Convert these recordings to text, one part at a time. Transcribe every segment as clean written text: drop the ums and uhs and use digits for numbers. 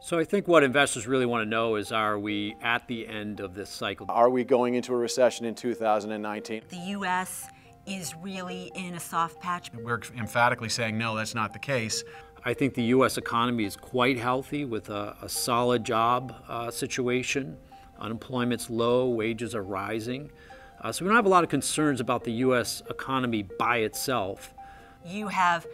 So I think what investors really want to know is, are we at the end of this cycle? Are we going into a recession in 2019? The U.S. is really in a soft patch. We're emphatically saying no, that's not the case. I think the U.S. economy is quite healthy with a solid job situation. Unemployment's low, wages are rising. So we don't have a lot of concerns about the U.S. economy by itself. You have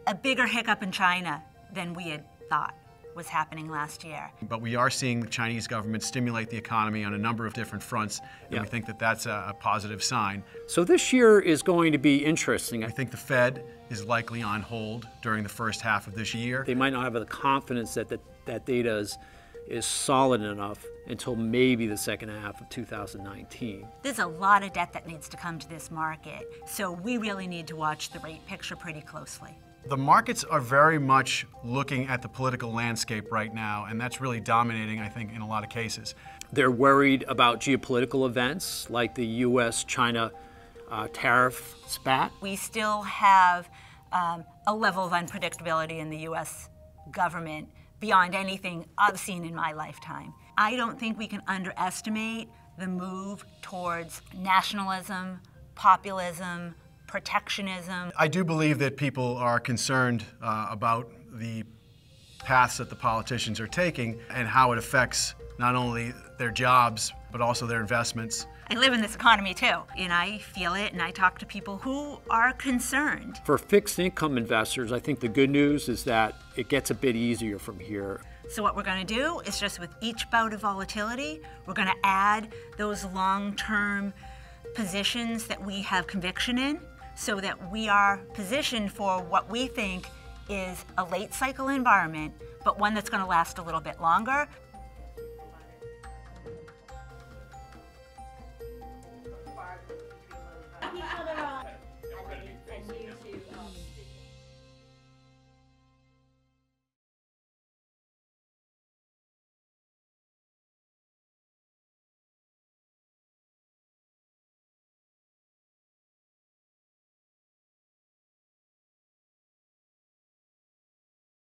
a bigger hiccup in China than we had thought was happening last year. But we are seeing the Chinese government stimulate the economy on a number of different fronts, and we think that that's a positive sign. So this year is going to be interesting. I think the Fed is likely on hold during the first half of this year. They might not have the confidence that that data is solid enough until maybe the second half of 2019. There's a lot of debt that needs to come to this market, so we really need to watch the rate picture pretty closely. The markets are very much looking at the political landscape right now, and that's really dominating, I think, in a lot of cases. They're worried about geopolitical events like the U.S.-China tariff spat. We still have a level of unpredictability in the U.S. government beyond anything I've seen in my lifetime. I don't think we can underestimate the move towards nationalism, populism, protectionism. I do believe that people are concerned about the paths that the politicians are taking and how it affects not only their jobs, but also their investments. I live in this economy too, and I feel it, and I talk to people who are concerned. For fixed income investors, I think the good news is that it gets a bit easier from here. So what we're going to do is just with each bout of volatility, we're going to add those long-term positions that we have conviction in, so that we are positioned for what we think is a late cycle environment, but one that's going to last a little bit longer. Keep each other on. And you too.